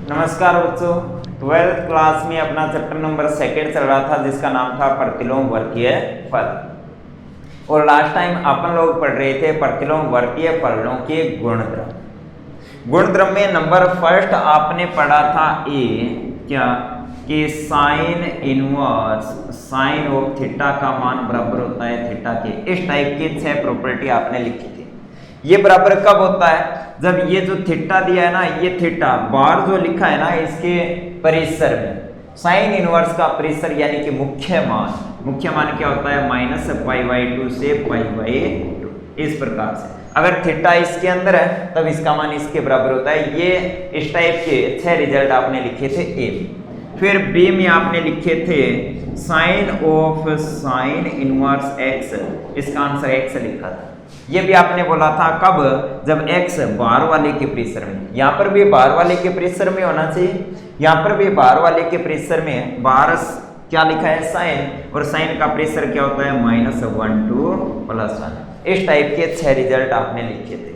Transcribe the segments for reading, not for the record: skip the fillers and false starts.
नमस्कार बच्चों, 12th class में अपना चैप्टर नंबर 2 चल रहा था जिसका नाम था प्रतिलोम वर्गीय फल। और लास्ट टाइम अपन लोग पढ़ रहे थे प्रतिलोम वर्गीय फलों के गुणधर्म। गुणधर्म में नंबर फर्स्ट आपने पढ़ा था क्या कि sine inverse sine of theta का मान बराबर होता है थीटा के। इस टाइप की 6 प्रॉपर्टी आपने लिखी थी। ये बराबर कब होता है? जब ये जो थीटा दिया है ना, ये थीटा बार जो लिखा है ना इसके परिसर में साइन इनवर्स का परिसर यानी कि मुख्य मान क्या होता है? -π/2 से π/2। इस प्रकार से अगर थीटा इसके अंदर है तब इसका मान इसके बराबर होता है। ये इस टाइप के 6 रिजल्ट आपने लिखे थे ए में। फिर बी में आपने लिखे थे sine of sine inverse x, इसका आंसर एक्स लिखा था। ये भी आपने बोला था कब? जब x बार वाले के परिसर में, यहाँ पर भी बार वाले के परिसर में होना चाहिए, यहाँ पर भी बार वाले के परिसर में बार क्या लिखा है? साइन, और साइन का परिसर क्या होता है? -1 to +1। इस टाइप के 6 रिजल्ट आपने लिखे थे।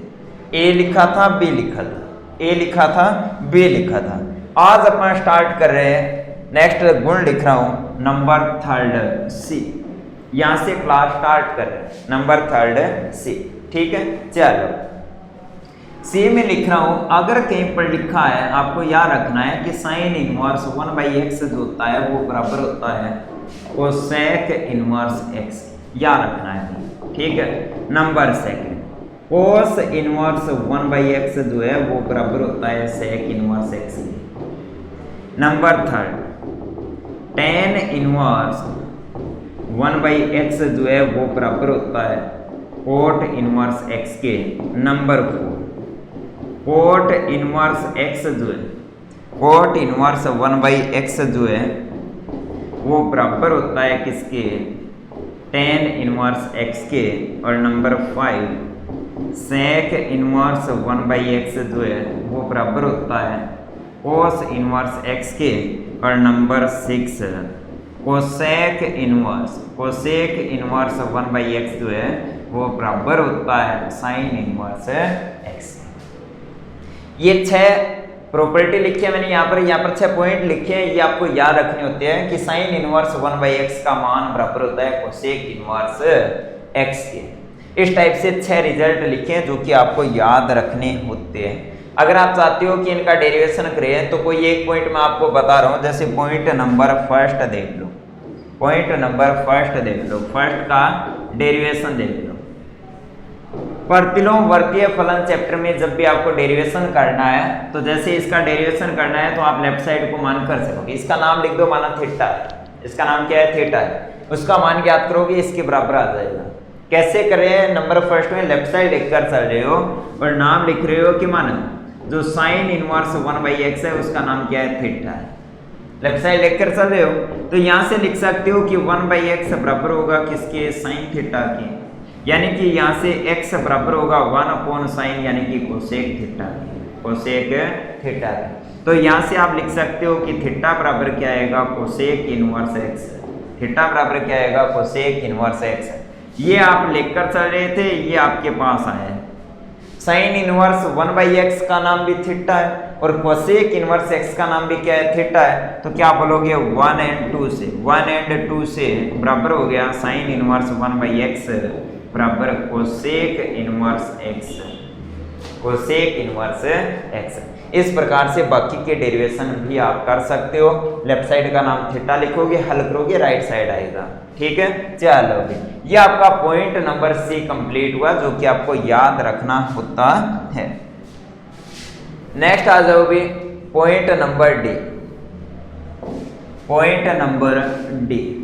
ए लिखा था, बी लिखा था, ए लिखा था, बी लिखा था। आज अपना स्टार्ट कर रहे हैं, नेक्स्ट गुण लिख रहा हूं नंबर 3 सी। यहां से क्लास स्टार्ट कर रहे हैं नंबर 3 सी। ठीक है, चलो सी में लिख रहा हूं। अगर कहीं पर लिखा है, आपको याद रखना है कि साइन इनवर्स 1/x जो होता है वो बराबर होता है कोसेक इनवर्स x। याद रखना है, ठीक है। Number second, cos inverse 1/x जो है वो बराबर होता है sec inverse x। Number third, tan inverse 1/x जो है वो बराबर होता है कोट इनवर्स x के। नंबर 4, कोट इनवर्स x जो है, कोट इनवर्स 1/x जो है वो बराबर होता है किसके? टेन इनवर्स x के। और नंबर 5, सेक इनवर्स 1/x जो है वो बराबर होता है कोस इनवर्स x के। और नंबर 6, कोसेक इनवर्स 1/x जो है वो बराबर होता है साइन इनवर्स x। ये 6 प्रॉपर्टी लिखी है मैंने यहाँ पर 6 पॉइंट लिखे हैं। ये आपको याद रखने होते हैं कि साइन इनवर्स 1/x का मान बराबर होता है कोसेक इनवर्स x के। इस टाइप से 6 रिजल्ट लिखे हैं जो कि आपको याद रखने होते हैं। अगर आप चाहते हो कि इनका डेरिवेशन करें तो कोई एक पॉइंट मैं आपको बता रहा हूं, जैसे पॉइंट नंबर फर्स्ट देख लो, पॉइंट नंबर फर्स्ट देख लो, फर्स्ट का डेरिवेशन देख लो। प्रतिलोम वर्गीय फलन चैप्टर में जब भी आपको डेरिवेशन करना है तो जैसे इसका डेरिवेशन करना है तो आप लेफ्ट साइड को मान कर सकोगे। इसका नाम लिख दो, माना थीटा है, इसका नाम क्या है? थीटा है। उसका मान ज्ञात करोगे, इसके बराबर आ जाएगा। कैसे करें? नंबर फर्स्ट में लेफ्ट साइड लिख कर चल रहे हो और नाम लिख रहे हो कि माना जो साइन इनवर्स 1/x है उसका नाम क्या है? थीटा है। लेफ्ट साइड लेकर चल रहे हो तो यहां से लिख सकते हो कि 1/x बराबर होगा किसके? साइन थीटा के। यानी कि यहां से x बराबर होगा 1/sin यानी कि कोसेक थीटा, कोसेक थीटा। तो यहां से आप लिख सकते हो कि थीटा बराबर क्या आएगा? Cosec inverse x। थीटा बराबर क्या आएगा? Cosec inverse x। ये आप लेकर चल रहे थे, ये आपके पास आया। साइन इनवर्स 1/x का नाम भी थीटा है और कोसेक इनवर्स x का नाम भी क्या है? थीटा है। तो क्या बोलोगे? 1 and 2 से बराबर हो गया साइन इनवर्स 1/x बराबर cosec inverse x, cosec inverse x। इस प्रकार से बाकी के डेरिवेशन भी आप कर सकते हो। लेफ्ट साइड का नाम थीटा लिखोगे, हल करोगे, राइट साइड आएगा। ठीक है, चलो ये आपका पॉइंट नंबर सी कंप्लीट हुआ जो कि आपको याद रखना होता है। नेक्स्ट आ जाओ भी point number D. Point number D,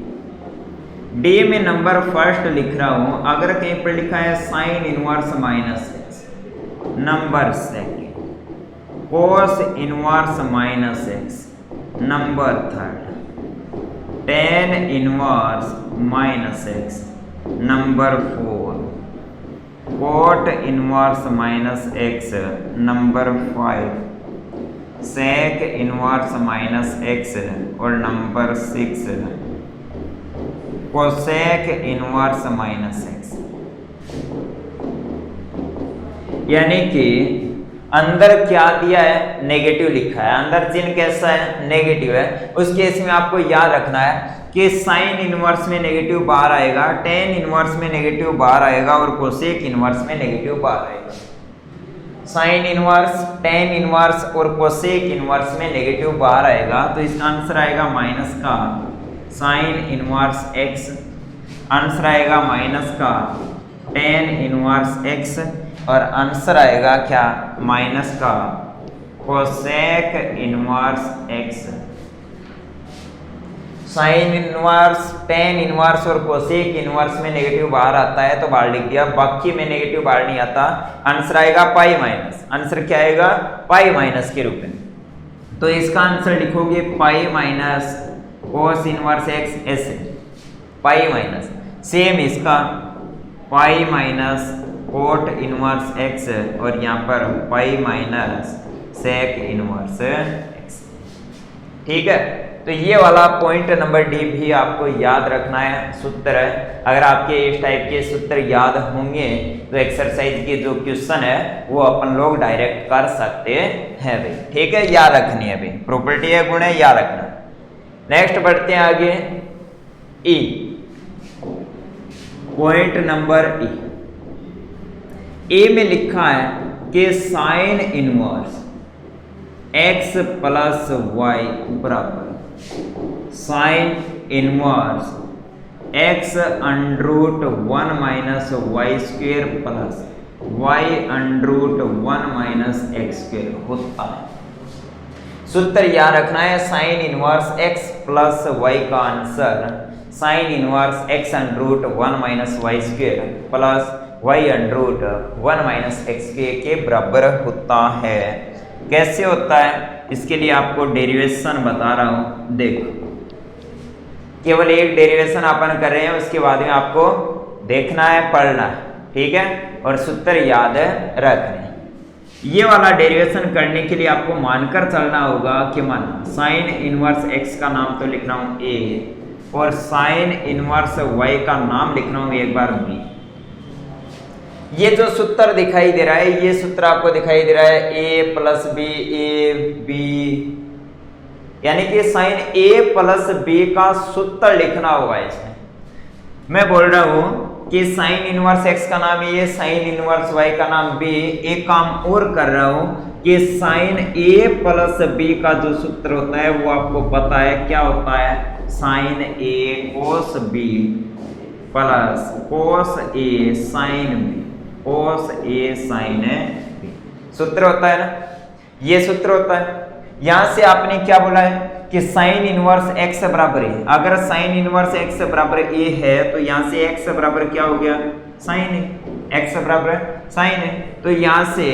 D में नंबर फर्स्ट लिख रहा हूं। अगर कहीं पर लिखा है sine inverse -x, number second cos inverse -x, number third tan inverse -x, number 4 cot inverse -x, number 5 sec inverse -x और नंबर 6 कोसेक इनवर्स -x। यानी कि अंदर क्या दिया है, नेगेटिव लिखा है, अंदर चिन्ह कैसा है, नेगेटिव है। उस केस में आपको याद रखना है कि साइन इनवर्स में नेगेटिव बाहर आएगा, टेन इनवर्स में नेगेटिव बाहर आएगा और कोसेक इनवर्स में नेगेटिव बाहर आएगा। साइन इनवर्स, टेन इनवर्स और कोसेक इनवर्स में नेगेटिव बाहर आएगा, तो इसका आंसर आएगा माइनस का साइन इनवर्स एक्स, आंसर आएगा माइनस का टेन इनवर्स एक्स और आंसर आएगा क्या, माइनस का cosec inverse x. Sine inverse, tan inverse और कोसेक इनवर्स में नेगेटिव बाहर आता है तो बाहर लिख दिया, बाकी में नेगेटिव बाहर नहीं आता। आंसर आएगा पाई माइनस, आंसर क्या आएगा, पाई माइनस के रूप में। तो इसका आंसर लिखोगे pi minus cos inverse x ऐसे, पाई माइनस। सेम इसका pi minus cot inverse x और यहाँ पर pi minus sec inverse x. ठीक है, तो ये वाला पॉइंट नंबर डी भी आपको याद रखना है, सूत्र है। अगर आपके इस टाइप के सूत्र याद होंगे तो एक्सरसाइज के जो क्वेश्चन है वो अपन लोग डायरेक्ट कर सकते हैं भाई। ठीक है, याद रखनी है भाई, प्रॉपर्टी है, गुण है, याद रखना। नेक्स्ट बढ़ते हैं आगे, ई, पॉइंट नंबर ए में लिखा है कि sine inverse x plus Y बराबर sine inverse x under root 1 minus Y square plus Y under root 1 minus x square होता है। सूत्र याद रखना है, sine inverse x plus Y का answer sine inverse x under root 1 minus Y square plus Y under root 1 minus x के बराबर होता है। कैसे होता है, इसके लिए आपको डेरिवेशन बता रहा हूं। देखो, केवल एक डेरिवेशन अपन कर रहे हैं, उसके बाद में आपको देखना है, पढ़ना है, ठीक है, और सूत्र याद रखने। ये वाला डेरिवेशन करने के लिए आपको मानकर चलना होगा कि माना साइन इनवर्स एक्स का नाम तो लिख रहा हूं ए और साइन इनवर्स वाई का नाम लिख रहा हूं एक बार बी। ये जो सूत्र दिखाई दे रहा है, ये सूत्र आपको दिखाई दे रहा है ए प्लस बी, ए बी, यानी कि साइन ए प्लस बी का सूत्र लिखना होगा इसमें। मैं बोल रहा हूं कि साइन इनवर्स एक्स का नाम ए, साइन इनवर्स वाई का नाम बी। एक काम और कर रहा हूं कि साइन ए प्लस बी का जो सूत्र होता है वो आपको पता है, क्या होता है, साइन ए कोस बी प्लस कोस ए साइन बी, कोस ए साइन बी सूत्र होता है ना, ये सूत्र होता है। यहां से आपने क्या बोला है कि साइन इनवर्स एक्स बराबर है, अगर साइन इनवर्स एक्स बराबर ए है तो यहां से एक्स बराबर क्या हो गया, साइन है, एक्स बराबर साइन है, तो यहां से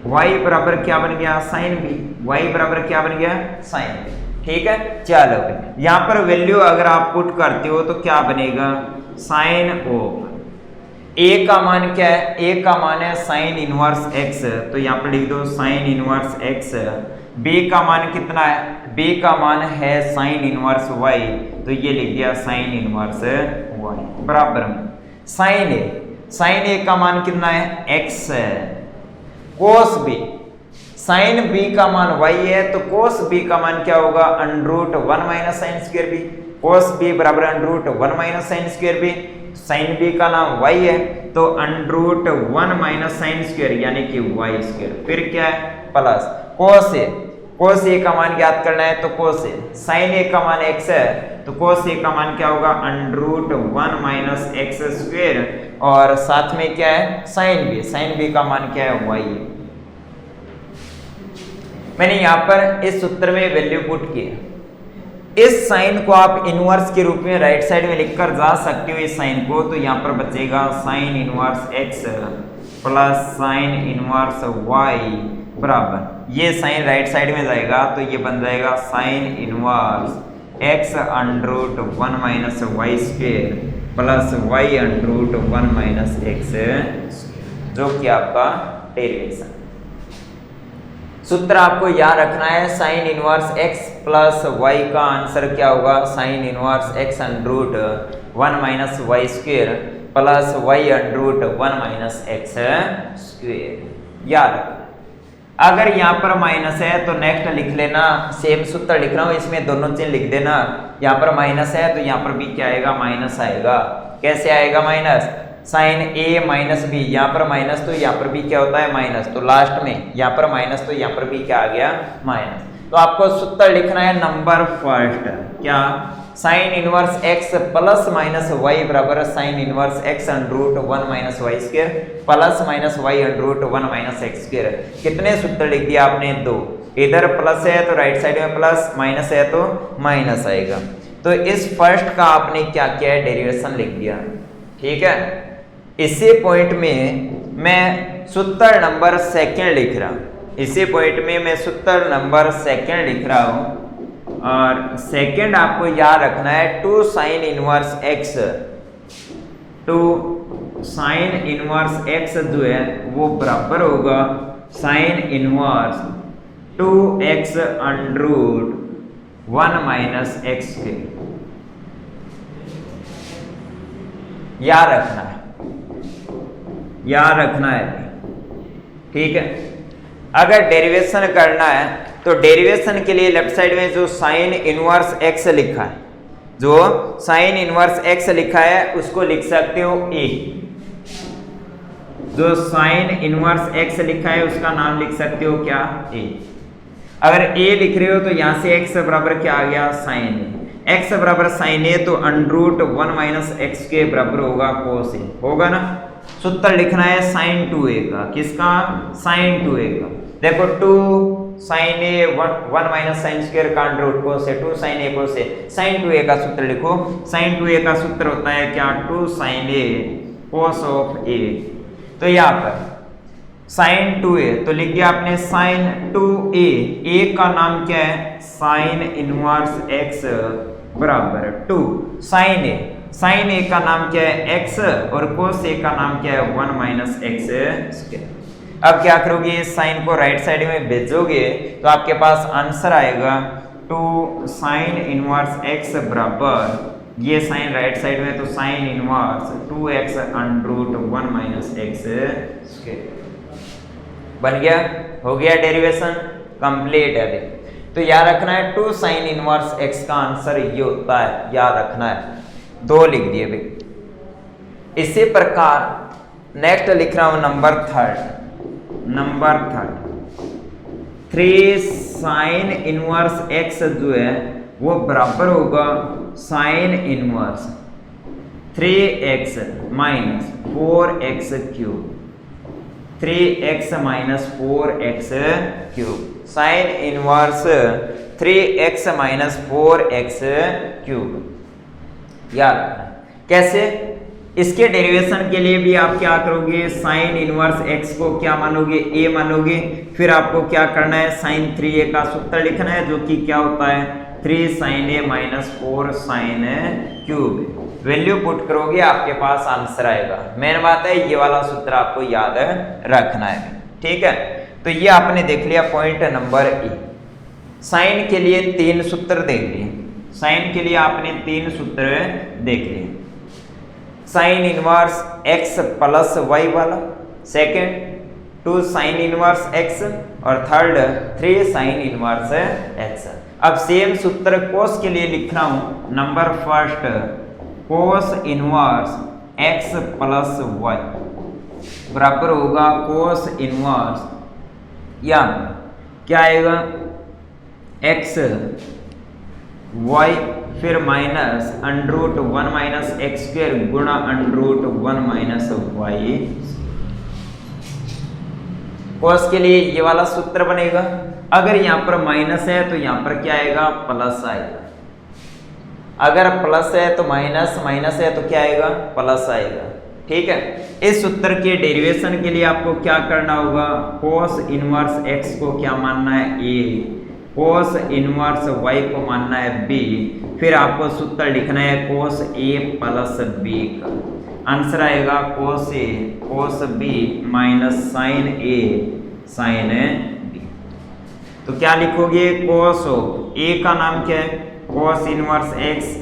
वाई बराबर क्या बन गया, साइन बी, वाई बराबर क्या बन गया, साइन बी। ठीक है, चलो यहां पर वैल्यू अगर आप पुट करते हो तो क्या बनेगा, साइन ऑफ ए का मान क्या है, ए का मान है साइन इनवर्स एक्स, तो यहाँ पर लिख दो साइन इनवर्स एक्स। बी का मान कितना है, बी का मान है साइन इनवर्स वाई, तो ये लिख दिया साइन इनवर्स वाई बराबर में साइन ए, साइन ए का मान कितना है, एक्स है, कोस बी, साइन बी का मान वाई है, तो कोस बी का मान क्या होगा, under root 1 minus sine square b, cos b बराबर under root 1 minus sine square b, sine b का नाम y है, तो under root 1 minus sine square यानी कि वाई स्क्वायर, फिर क्या है प्लस कोस ए, कोस ए का मान ज्ञात करना है तो कोस ए, साइन ए का मान x है तो कोस ए का मान क्या होगा, under root 1 minus x square, और साथ में क्या है साइन बी, साइन बी का मान क्या है, y है। मैंने यहां पर इस सूत्र में वैल्यू पुट की, इस साइन को आप इनवर्स के रूप में राइट साइड में लिखकर जा सकते हो इस साइन को, तो यहाँ पर बचेगा sine inverse x plus sine inverse y बराबर, ये साइन राइट साइड में जाएगा तो ये बन जाएगा sine inverse x under root 1 minus Y square plus Y under root 1 minus x, जो कि आपका डेरिवेशन। सूत्र आपको याद रखना है, sine inverse x plus Y का आंसर क्या होगा, sine inverse x under root 1 minus Y square plus Y under root 1 minus x square, याद रखना। अगर यहाँ पर माइनस है तो नेक्स्ट लिख लेना, सेम सूत्र लिख रहा हूँ इसमें दोनों चीज लिख देना। यहाँ पर माइनस है तो यहाँ पर भी क्या आएगा, माइनस आएगा। कैसे आएगा माइनस, साइन ए माइनस बी, यहाँ पर माइनस तो यहाँ पर भी क्या होता है माइनस, तो लास्ट में यहाँ पर माइनस तो यहाँ पर भी क्या आ गया माइनस। तो आपको सूत्र लिखना है नंबर फर्स्ट, क्या, sine inverse x plus minus y बराबर sine inverse x under root 1 minus y square plus minus y under root 1 minus x square. कितने सूत्र लिख दिया आपने, 2। इधर प्लस है तो राइट साइड में प्लस, माइनस है तो माइनस आएगा। तो इस फर्स्ट का आपने क्या किया है, डेरिवेशन लिख दिया। ठीक है, इसी पॉइंट में मैं सूत्र नंबर सेकंड लिख रहा हूं, इसी पॉइंट में मैं सूत्र नंबर सेकंड लिख रहा हूं। और सेकंड आपको याद रखना है 2 sine inverse x, 2 sine inverse x जो है वो बराबर होगा sine inverse 2x under root 1 minus x के। याद रखना है, याद रखना है। ठीक है, अगर डेरिवेशन करना है तो डेरिवेशन के लिए लेफ्ट साइड में जो साइन इनवर्स एक्स लिखा है, जो साइन इनवर्स एक्स लिखा है उसको लिख सकते हो ए। जो साइन इनवर्स एक्स लिखा है उसका नाम लिख सकते हो क्या, ए। अगर ए लिख रहे हो तो यहां से एक्स बराबर क्या आ गया, साइन ए। एक्स बराबर साइन ए तो अंडर रूट 1 माइनस एक्स के बराबर होगा कोस ए, होगा ना। सूत्र लिखना है साइन 2a का, किसका, साइन 2a का। देखो 2 साइन ए 1 माइनस साइन स्क्वायर का अंडर रूट कोस ए, 2 साइन ए कोस ए। साइन 2a का सूत्र लिखो, साइन 2a का सूत्र होता है क्या, 2 साइन ए कोस ऑफ ए। तो यहाँ पर साइन 2a तो लिख दिया आपने साइन 2a, a का नाम क्या है, साइन इनवर्स x बराबर 2 साइन ए। साइन ए का नाम क्या है, x, और कोस ए का नाम क्या है, 1 माइनस एक्स स्क्वायर। अब क्या करोगे, साइन को राइट साइड में भेजोगे तो आपके पास आंसर आएगा 2 साइन इनवर्स x बराबर, ये साइन राइट साइड में तो sine inverse 2x under root 1 minus x square बन गया। हो गया डेरिवेशन कंप्लीट है। तो याद रखना है 2 साइन इनवर्स x का आंसर ये होता है, याद रखना है। 2 लिख दिए भाई। इसी प्रकार नेक्स्ट लिख रहा हूं number third, number third 3 sine inverse x जो है वो बराबर होगा sine inverse 3x minus 4x cube, 3x minus 4x cube, sine inverse 3x minus 4x cube. याद रखना कैसे, इसके डेरिवेशन के लिए भी आप क्या करोगे, साइन इनवर्स x को क्या मानोगे, a मानोगे। फिर आपको क्या करना है, साइन 3a का सूत्र लिखना है जो कि क्या होता है 3 sine a minus 4 sine cube. Value put करोगे आपके पास आंसर आएगा। मेन बात है ये वाला सूत्र आपको याद रखना है। ठीक है, तो ये आपने देख लिया पॉइंट नंबर ए। साइन के लिए 3 सूत्र देख लिए, साइन के लिए आपने 3 सूत्र देख लिए। Sine inverse x plus y वाला, सेकेंड 2 साइन इनवर्स x, और थर्ड 3 साइन इनवर्स x। अब सेम सूत्र कोस के लिए लिख रहा हूं, number first cos inverse x plus Y बराबर होगा कोस इनवर्स, या क्या आएगा x y फिर minus under root 1 minus x square गुणा under root 1 minus y. Cos के लिए ये वाला सूत्र बनेगा। अगर यहाँ पर माइनस है तो यहाँ पर क्या आएगा, प्लस आएगा। अगर प्लस है तो माइनस, माइनस है तो क्या आएगा, प्लस आएगा। ठीक है, इस सूत्र के डेरिवेशन के लिए आपको क्या करना होगा, कोस इनवर्स एक्स को क्या मानना है, ए, कोस इनवर्स y को मानना है b, फिर आपको सूत्र लिखना है कोस a प्लस b का। आंसर आएगा cos a cos b minus sine a sine b। तो क्या लिखोगे, कोस a का नाम क्या है, कोस इनवर्स x,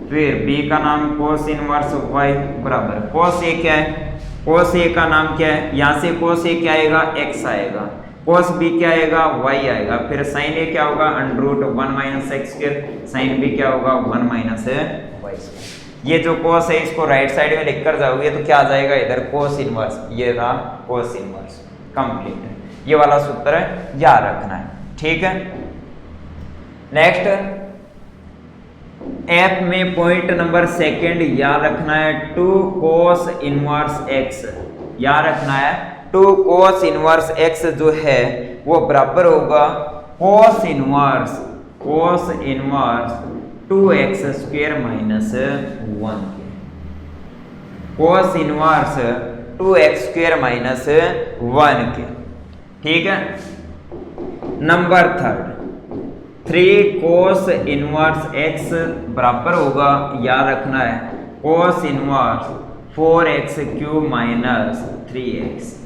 फिर b का नाम कोस इनवर्स y बराबर कोस a क्या है, कोस a का नाम क्या है, यहाँ से कोस a क्या आएगा, x आएगा। cos b क्या आएगा, y आएगा। फिर sin a क्या होगा, √1 minus x square, sin b क्या होगा 1 माइनस वाई स्क्वायर। ये जो cos है इसको राइट साइड में लिख कर जाओगे तो क्या आ जाएगा इधर cos इनवर्स, ये रहा cos इनवर्स। कंप्लीट है, ये वाला सूत्र याद रखना है, ठीक है। नेक्स्ट एफ में पॉइंट नंबर सेकंड याद रखना है, 2 cos इनवर्स x याद रखना है। 2 cos इनवर्स x जो है वो बराबर होगा cos inverse 2x square minus 1 के। cos inverse 2x square minus 1 के, ठीक है। Number third 3 cos inverse x बराबर होगा, याद रखना है, cos inverse 4x cube minus 3x।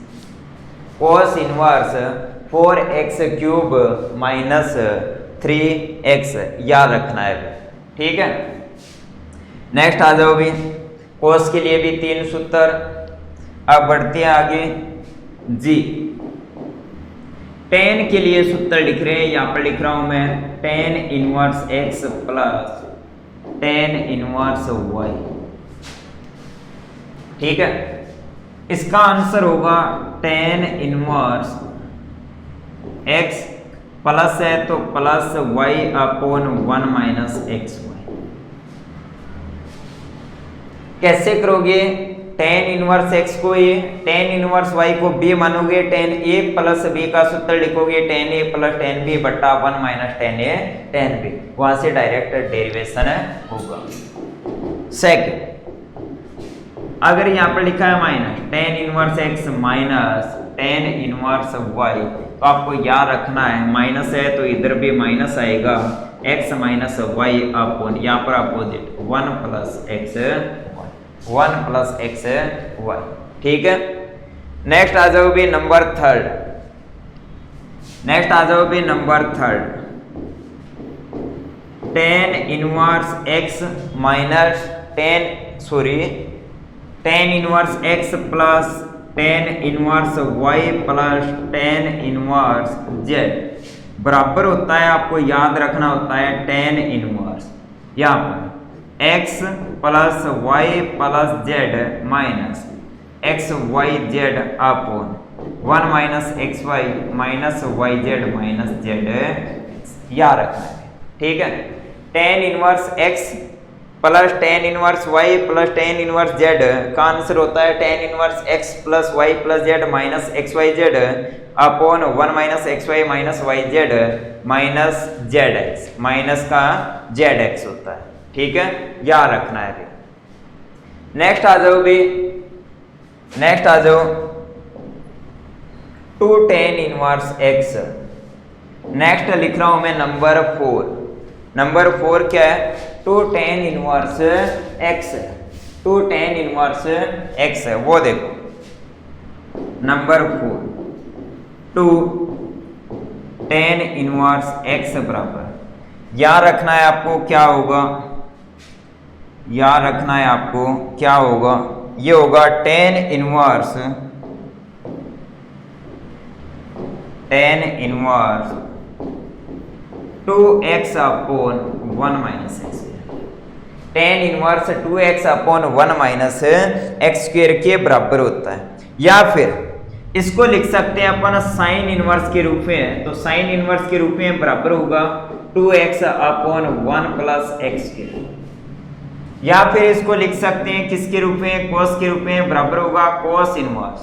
cos inverse 4x cube minus 3x याद रखना है, ठीक है। नेक्स्ट आ जाओ भी, cos के लिए भी 3 सूत्र। अब बढ़ते हैं आगे जी। tan के लिए सूत्र लिख रहे हैं, यहां पर लिख रहा हूं मैं tan inverse x plus tan inverse y, ठीक है। इसका आंसर होगा tan इनवर्स x प्लस है तो plus y upon 1 minus x y. कैसे करोगे, tan इनवर्स x को a, tan इनवर्स y को b मानोगे, tan a प्लस b का सूत्र लिखोगे tan a plus tan b बट्टा 1 minus tan a tan b, वहां से डायरेक्ट डेरिवेशन होगा। सेकंड अगर यहां पर लिखा है minus tan inverse x minus tan inverse y, तो आपको याद रखना है माइनस है तो इधर भी माइनस आएगा, x माइनस y अपॉन यहाँ पर अपोजिट 1 प्लस एक्स वाई, ठीक है। नेक्स्ट आ जाओ भी number third. tan inverse x minus tan inverse x plus tan inverse y plus tan inverse z बराबर होता है, आपको याद रखना होता है tan इनवर्स यहाँ पर x plus y plus z minus x y z upon 1 minus x y minus y z minus z याद रखना है, ठीक है। tan inverse x plus tan inverse y plus tan inverse z का answer होता है tan inverse x plus y plus z minus x y z upon 1 minus x y minus y z minus z x, minus का z x होता है, ठीक है, याद रखना है। नेक्स्ट आ जाओ भी, नेक्स्ट आ जाओ 2 tan इनवर्स x। नेक्स्ट लिख रहा हूं मैं नंबर 4। नंबर 4 क्या है, 2 tan inverse x, 2 tan inverse x है, वो देखो नंबर 4 2 tan इनवर्स x बराबर, याद रखना है आपको क्या होगा, याद रखना है आपको क्या होगा, ये होगा tan inverse 2x upon 1 minus x, tan inverse 2x upon 1 minus x square के बराबर होता है। या फिर इसको लिख सकते हैं अपन साइन इनवर्स के रूप में, तो साइन इनवर्स के रूप में बराबर होगा 2x upon 1 plus x square. या फिर इसको लिख सकते हैं किसके रूप में, cos के रूप में, बराबर होगा cos inverse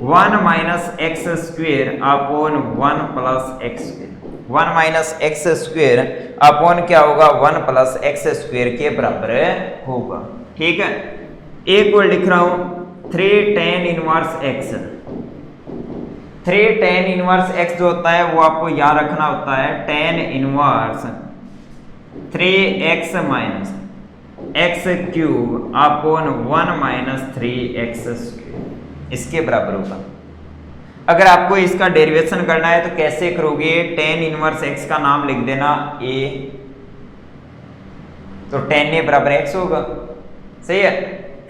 1 minus x square upon 1 plus x square, 1 minus x square upon क्या होगा 1 प्लस एक्स स्क्वायर के बराबर होगा, ठीक है। एक और लिख रहा हूं 3 tan inverse x। 3 tan inverse x जो होता है वो आपको याद रखना होता है tan inverse 3x minus x cube upon 1 minus 3x square, इसके बराबर होगा। अगर आपको इसका डेरिवेशन करना है तो कैसे करोगे, tan इनवर्स x का नाम लिख देना a, तो tan a बराबर x होगा, सही है।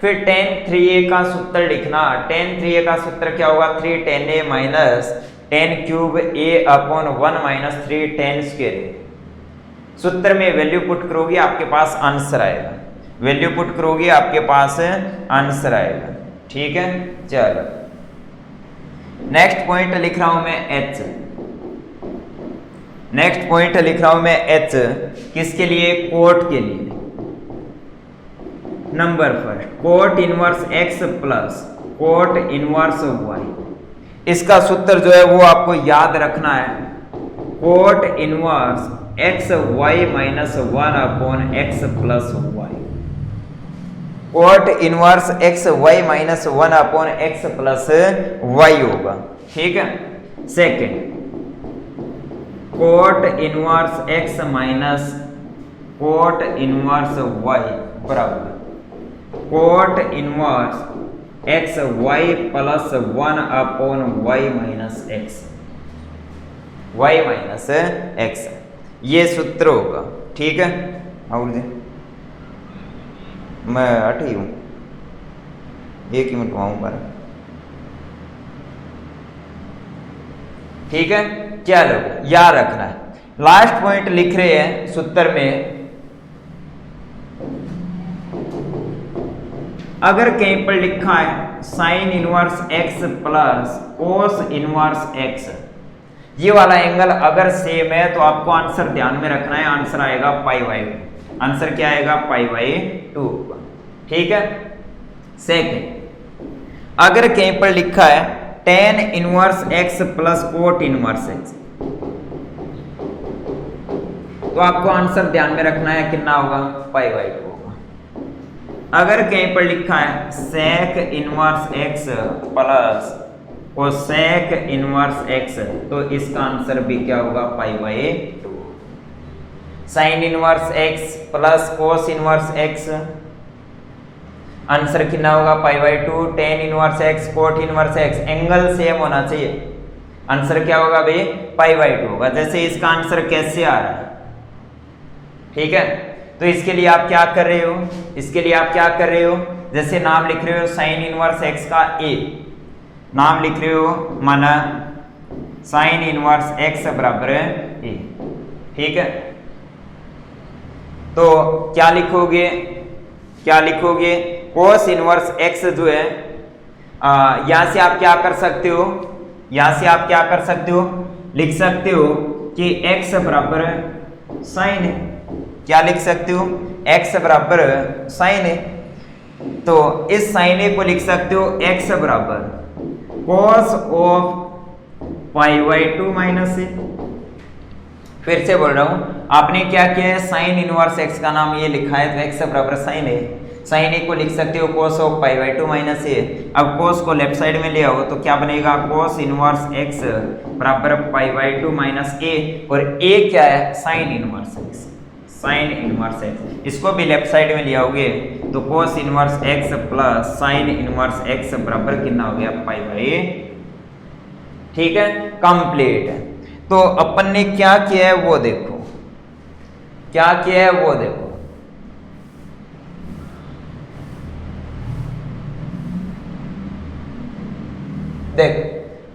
फिर tan 3a का सूत्र लिखना, tan 3a का सूत्र क्या होगा, 3 tan a minus ten cube A upon 1 minus 3 ten square. सूत्र में वैल्यू पुट करोगे आपके पास आंसर आएगा, वैल्यू पुट करोगे आपके पास आंसर आएगा। ठीक है, चलो नेक्स्ट पॉइंट लिख रहा हूं मैं एच। नेक्स्ट पॉइंट लिख रहा हूं मैं एच, किसके लिए? कोट के लिए। Number first, cot inverse x plus cot inverse y. इसका सूत्र जो है वो आपको याद रखना है, cot inverse x y minus 1 upon x plus y. Cot inverse x y minus 1 upon x plus y होगा। ठीक है, second, cot inverse x minus cot inverse y बराबर cot inverse x y plus 1 upon y minus x, y minus x, ये सूत्र होगा। ठीक है, और जी मैं अठ ही हूं, एक ही मिनट आऊं पर। ठीक है, चलो याद रखना है। लास्ट पॉइंट लिख रहे हैं सूत्र में, अगर कहीं पर लिखा है sine inverse x plus cos inverse x, ये वाला एंगल अगर सेम है तो आपको आंसर ध्यान में रखना है, आंसर आएगा पाई बाई 2। आंसर क्या आएगा? पाई बाई 2। ठीक है, सेकेंड, अगर कहीं पर लिखा है ten inverse x plus cot inverse x, तो आपको आंसर ध्यान में रखना है, कितना होगा? पाई बाई 2 होगा। अगर कहीं पर लिखा है sec inverse x plus cosec inverse x, तो इसका आंसर भी क्या होगा? Pi by 2। Sine inverse x plus cos inverse x, answer कितना होगा? Pi by 2। Tan inverse x cot inverse x, angle same होना चाहिए, आंसर क्या होगा भाई? पाई बाई 2 होगा। जैसे इसका आंसर कैसे आ रहा है, ठीक है, तो इसके लिए आप क्या कर रहे हो? इसके लिए आप क्या कर रहे हो? जैसे नाम लिख रहे हो साइन इनवर्स एक्स का ए, नाम लिख रहे हो माना साइन इनवर्स एक्स बराबर ए। ठीक है, तो क्या लिखोगे? क्या लिखोगे? कोस इनवर्स एक्स जो है, यहां से आप क्या कर सकते हो? यहां से आप क्या कर सकते हो? लिख सकते हो कि एक्स बराबर साइन है। क्या लिख सकते हो? एक्स बराबर साइन है, तो इस साइन ए को लिख सकते हो एक्स बराबर cos of pi by 2 minus a. फिर से बोल रहा हूं, आपने क्या किया है? साइन इनवर्स एक्स का नाम ये लिखा है, तो एक्स बराबर साइन है, साइन ए को लिख सकते हो cos of pi by 2 minus a. अब कॉस को लेफ्ट साइड में ले आओ तो क्या बनेगा? कॉस इनवर्स एक्स बराबर पाई बाई 2 माइनस ए, और ए क्या है? Sine inverse x, sign inverse x. इसको भी लेफ्ट साइड में ले आओगे तो कोस inverse x plus sine inverse x बराबर कितना हो गया? Pi by. ठीक है, कंप्लीट। तो अपन ने क्या किया है वो देखो, क्या किया है वो देखो। देख,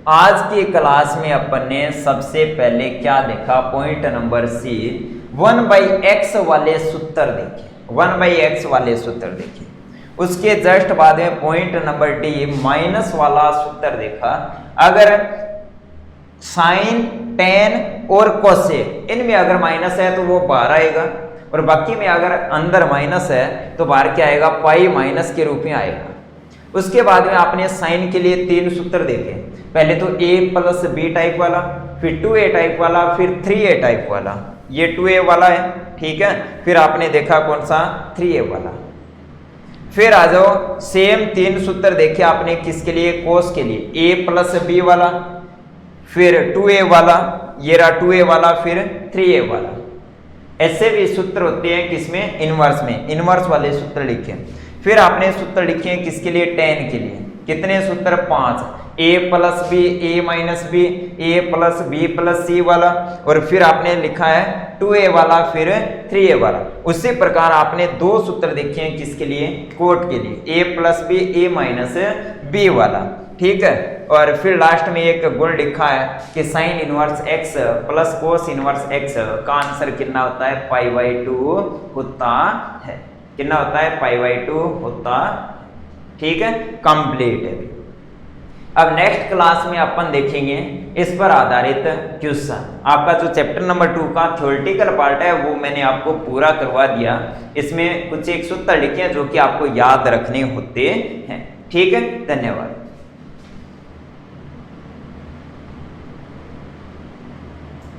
आज की क्लास में अपन ने सबसे पहले क्या देखा? पॉइंट नंबर सी, 1/x वाले सूत्र देखे, 1/x वाले सूत्र देखे। उसके जस्ट बाद में पॉइंट नंबर डी, माइनस वाला सूत्र देखा। अगर साइन, टेन और कोसेक, इनमें अगर माइनस है तो वो बाहर आएगा, और बाकी में अगर अंदर माइनस है तो बाहर क्या आएगा? पाई माइनस के रूप में आएगा। उसके बाद में आपने साइन के लिए 3 सूत्र देखे, पहले तो a प्लस बी टाइप वाला, फिर 2a टाइप वाला, फिर 3a टाइप वाला। ये 2a वाला है, ठीक है। फिर आपने देखा कौन सा? 3a वाला। फिर आ जाओ, सेम 3 सूत्र देखे आपने किसके लिए? कोस के लिए, a प्लस बी वाला, फिर 2a वाला, ये रहा 2a वाला, फिर 3a वाला। ऐसे भी सूत्र होते हैं किसमें? इनवर्स में, इनवर्स वाले सूत्र लिखे। फिर आपने सूत्र लिखे हैं किसके लिए? टेन के लिए। कितने सूत्र? 5, a plus B, a minus b, a plus b plus c वाला, और फिर आपने लिखा है 2a वाला, फिर 3a वाला। उसी प्रकार आपने 2 सूत्र देखे हैं किसके लिए? कोट के लिए, a plus B, a minus B वाला, ठीक है। और फिर लास्ट में एक गुण लिखा है कि sine inverse x plus cos inverse x का आंसर कितना होता है, π/2 होता है। कितना होता है, π/2 होता। ठीक है, कंप्लीट है। अब नेक्स्ट क्लास में अपन देखेंगे इस पर आधारित क्वेश्चन। आपका जो चैप्टर नंबर 2 का थ्योरेटिकल पार्ट है वो मैंने आपको पूरा करवा दिया। इसमें कुछ एक सूत्र लिखे हैं जो कि आपको याद रखने होते हैं। ठीक है, धन्यवाद।